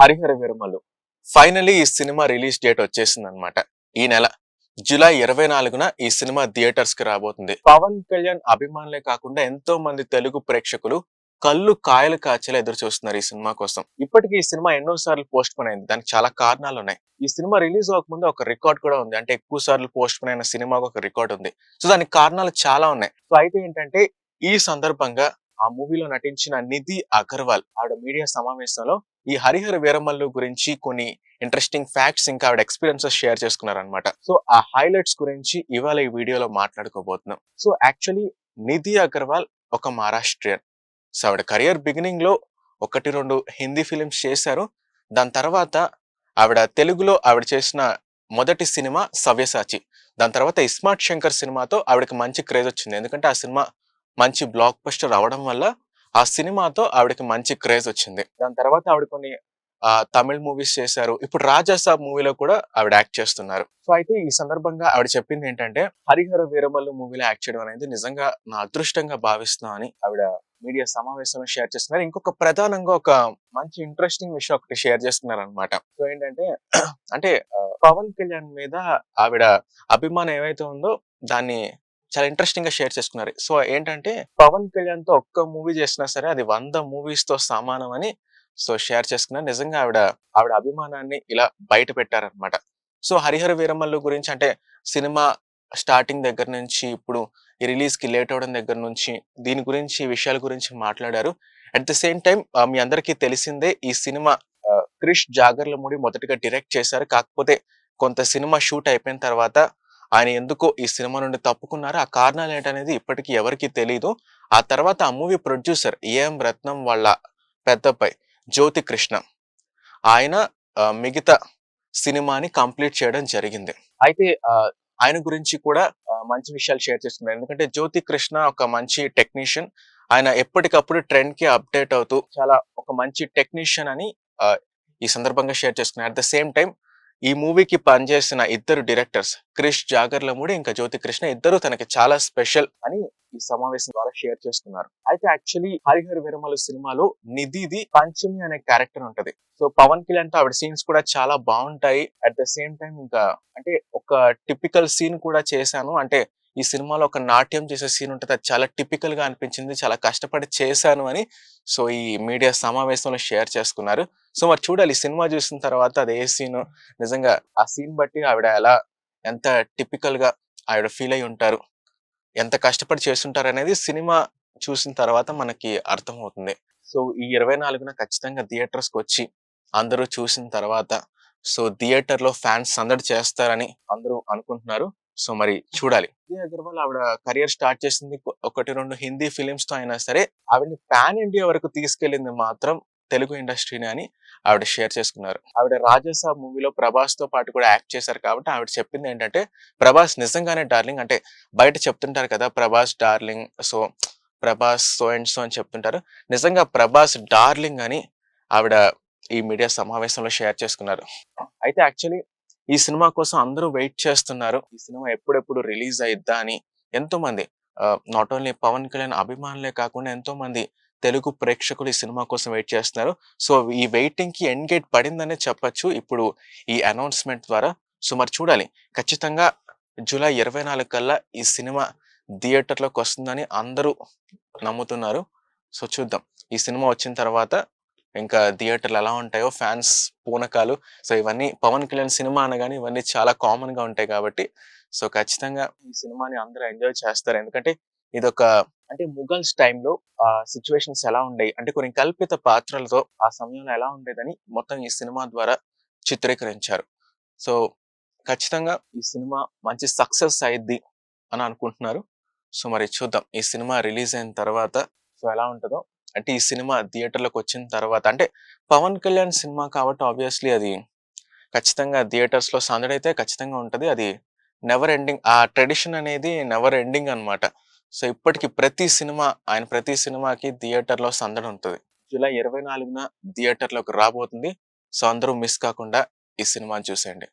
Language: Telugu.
హరిహర వీరమల్లు ఫైనలీ ఈ సినిమా రిలీజ్ డేట్ వచ్చేసింది అనమాట. ఈ నెల జూలై 24న ఈ సినిమా థియేటర్స్ కి రాబోతుంది. పవన్ కళ్యాణ్ అభిమానులే కాకుండా ఎంతో మంది తెలుగు ప్రేక్షకులు కళ్ళు కాయలు కాచేలా ఎదురు చూస్తున్నారు ఈ సినిమా కోసం. ఇప్పటికీ ఈ సినిమా ఎన్నో సార్లు పోస్ట్ పోన్ అయింది. దానికి చాలా కారణాలు ఉన్నాయి. ఈ సినిమా రిలీజ్ అవ్వకముందు ఒక రికార్డ్ కూడా ఉంది. అంటే ఎక్కువ సార్లు పోస్ట్ పోన్ అయిన సినిమాకు ఒక రికార్డ్ ఉంది. సో దానికి కారణాలు చాలా ఉన్నాయి. సో అయితే ఏంటంటే ఈ సందర్భంగా ఆ మూవీలో నటించిన నిధి అగర్వాల్ ఆవిడ మీడియా సమావేశంలో ఈ హరిహర వీరమల్లు గురించి కొన్ని ఇంట్రెస్టింగ్ ఫ్యాక్ట్స్ ఇంకా ఆవిడ ఎక్స్పీరియన్సెస్ షేర్ చేసుకున్నారనమాట. సో ఆ హైలైట్స్ గురించి ఇవాళ ఈ వీడియోలో మాట్లాడుకోబోతున్నాం. సో యాక్చువల్లీ నిధి అగర్వాల్ ఒక మహారాష్ట్రియన్. సో ఆవిడ కెరియర్ బిగినింగ్ లో 1-2 హిందీ ఫిలిమ్స్ చేశారు. దాని తర్వాత ఆవిడ తెలుగులో ఆవిడ చేసిన మొదటి సినిమా సవ్యసాచి. దాని తర్వాత ఇస్మార్ట్ శంకర్ సినిమాతో ఆవిడకి మంచి క్రేజ్ వచ్చింది. ఎందుకంటే ఆ సినిమా మంచి బ్లాక్ బస్టర్ అవడం వల్ల ఆ సినిమాతో ఆవిడకి మంచి క్రేజ్ వచ్చింది. దాని తర్వాత ఆవిడ కొన్ని తమిళ్ మూవీస్ చేశారు. ఇప్పుడు రాజాసాబ్ మూవీలో కూడా ఆవిడ యాక్ట్ చేస్తున్నారు. సో అయితే ఈ సందర్భంగా ఆవిడ చెప్పింది ఏంటంటే హరిహర వీరమల్లు మూవీలో యాక్ట్ చేయడం అనేది నిజంగా నా అదృష్టంగా భావిస్తున్నా అని ఆవిడ మీడియా సమావేశంలో షేర్ చేస్తున్నారు. ఇంకొక ప్రధానంగా ఒక మంచి ఇంట్రెస్టింగ్ విషయం ఒకటి షేర్ చేస్తున్నారు అనమాట. సో ఏంటంటే అంటే పవన్ కళ్యాణ్ మీద ఆవిడ అభిమానం ఏవైతే ఉందో దాన్ని చాలా ఇంట్రెస్టింగ్ గా షేర్ చేసుకున్నారు. సో ఏంటంటే పవన్ కళ్యాణ్ తో ఒక్క మూవీ చేసినా సరే అది 100 మూవీస్ తో సమానం అని సో షేర్ చేసుకున్నారు. నిజంగా ఆవిడ అభిమానాన్ని ఇలా బయట పెట్టారనమాట. సో హరిహర వీరమల్లు గురించి అంటే సినిమా స్టార్టింగ్ దగ్గర నుంచి ఇప్పుడు ఈ రిలీజ్ కి లేట్ అవడం దగ్గర నుంచి దీని గురించి విషయాల గురించి మాట్లాడారు. అట్ ద సేమ్ టైం మీ అందరికీ తెలిసిందే ఈ సినిమా క్రిష్ జాగర్లమూడి మొదటిగా డైరెక్ట్ చేశారు. కాకపోతే కొంత సినిమా షూట్ అయిపోయిన తర్వాత ఆయన ఎందుకో ఈ సినిమా నుండి తప్పుకున్నారు. ఆ కారణాలు ఏంటనేది ఇప్పటికీ ఎవరికి తెలియదు. ఆ తర్వాత ఆ మూవీ ప్రొడ్యూసర్ ఏఎం రత్నం వాళ్ళ పెద్దబ్బాయి జ్యోతి కృష్ణ ఆయన మిగతా సినిమాని కంప్లీట్ చేయడం జరిగింది. అయితే ఆయన గురించి కూడా మంచి విషయాలు షేర్ చేస్తున్నారు. ఎందుకంటే జ్యోతి కృష్ణ ఒక మంచి టెక్నీషియన్. ఆయన ఎప్పటికప్పుడు ట్రెండ్ కి అప్డేట్ అవుతూ చాలా ఒక మంచి టెక్నీషియన్ అని ఈ సందర్భంగా షేర్ చేసుకున్నారు. అట్ ద సేమ్ టైం ఈ మూవీకి పనిచేసిన ఇద్దరు డైరెక్టర్స్ క్రిష్ జాగర్లమూడి ఇంకా జ్యోతి కృష్ణ ఇద్దరు తనకి చాలా స్పెషల్ అని ఈ సమావేశం ద్వారా షేర్ చేస్తున్నారు. అయితే యాక్చువల్లీ హరిహర వీరమల్లు సినిమాలో నిధిది పంచమి అనే క్యారెక్టర్ ఉంటది. సో పవన్ కళ్యాణ్ తో ఆవిడ సీన్స్ కూడా చాలా బాగుంటాయి. అట్ ద సేమ్ టైం ఇంకా అంటే ఒక టిపికల్ సీన్ కూడా చేశాను. అంటే ఈ సినిమాలో ఒక నాట్యం చేసే సీన్ ఉంటుంది. అది చాలా టిపికల్ గా అనిపించింది. చాలా కష్టపడి చేశాను అని సో ఈ మీడియా సమావేశంలో షేర్ చేసుకున్నారు. సో మరి చూడాలి సినిమా చూసిన తర్వాత అది ఏ సీన్ నిజంగా ఆ సీన్ బట్టి ఆవిడ ఎంత టిపికల్ గా ఆవిడ ఫీల్ అయి ఉంటారు, ఎంత కష్టపడి చేస్తుంటారు అనేది సినిమా చూసిన తర్వాత మనకి అర్థమవుతుంది. సో ఈ 24న ఖచ్చితంగా థియేటర్స్ కి వచ్చి అందరూ చూసిన తర్వాత సో థియేటర్ లో ఫ్యాన్స్ సందడి చేస్తారని అందరూ అనుకుంటున్నారు. సో మరి చూడాలి. నిధి అగర్వాల్ ఆవిడ కెరియర్ స్టార్ట్ చేసింది 1-2 హిందీ ఫిలిమ్స్ తో అయినా సరే ఆవిడని పాన్ ఇండియా వరకు తీసుకెళ్లింది మాత్రం తెలుగు ఇండస్ట్రీని అని ఆవిడ షేర్ చేసుకున్నారు. ఆవిడ రాజాసాబ్ మూవీలో ప్రభాస్ తో పాటు కూడా యాక్ట్ చేశారు కాబట్టి ఆవిడ చెప్పింది ఏంటంటే ప్రభాస్ నిజంగానే డార్లింగ్. అంటే బయట చెప్తుంటారు కదా Prabhas darling, so Prabhas so and so అని చెప్తుంటారు. నిజంగా ప్రభాస్ డార్లింగ్ అని ఆవిడ ఈ మీడియా సమావేశంలో షేర్ చేసుకున్నారు. అయితే యాక్చువల్లీ ఈ సినిమా కోసం అందరూ వెయిట్ చేస్తున్నారు. ఈ సినిమా ఎప్పుడెప్పుడు రిలీజ్ అయిద్దా అని ఎంతో మంది నాట్ ఓన్లీ పవన్ కళ్యాణ్ అభిమానులే కాకుండా ఎంతో మంది తెలుగు ప్రేక్షకులు ఈ సినిమా కోసం వెయిట్ చేస్తున్నారు. సో ఈ వెయిటింగ్ కి ఎండ్ గేట్ పడిందనే చెప్పొచ్చు ఇప్పుడు ఈ అనౌన్స్మెంట్ ద్వారా. సో మరి చూడాలి. ఖచ్చితంగా జూలై 24 కల్లా ఈ సినిమా థియేటర్లోకి వస్తుందని అందరూ నమ్ముతున్నారు. సో చూద్దాం ఈ సినిమా వచ్చిన తర్వాత ఇంకా థియేటర్లు ఎలా ఉంటాయో ఫ్యాన్స్ పూనకాలు. సో ఇవన్నీ పవన్ కళ్యాణ్ సినిమా అనగానే ఇవన్నీ చాలా కామన్ గా ఉంటాయి కాబట్టి సో ఖచ్చితంగా ఈ సినిమాని అందరూ ఎంజాయ్ చేస్తారు. ఎందుకంటే ఇదొక అంటే ముఘల్స్ టైంలో ఆ సిచ్యువేషన్స్ ఎలా ఉండేవి అంటే కొన్ని కల్పిత పాత్రలతో ఆ సమయంలో ఎలా ఉండేదని మొత్తం ఈ సినిమా ద్వారా చిత్రీకరించారు. సో ఖచ్చితంగా ఈ సినిమా మంచి సక్సెస్ అయ్యిద్ది అని అనుకుంటున్నారు. సో మరి చూద్దాం ఈ సినిమా రిలీజ్ అయిన తర్వాత సో ఎలా ఉంటుందో. అంటే ఈ సినిమా థియేటర్లోకి వచ్చిన తర్వాత అంటే పవన్ కళ్యాణ్ సినిమా కాబట్టి ఆబ్వియస్లీ అది ఖచ్చితంగా థియేటర్స్ లో సందడైతే ఖచ్చితంగా ఉంటది. అది నెవర్ ఎండింగ్. ఆ ట్రెడిషన్ అనేది నెవర్ ఎండింగ్ అన్నమాట. సో ఇప్పటికి ప్రతి సినిమాకి థియేటర్ లో సందడి ఉంటుంది. జూలై 24న థియేటర్లోకి రాబోతుంది. సో అందరూ మిస్ కాకుండా ఈ సినిమాని చూసేయండి.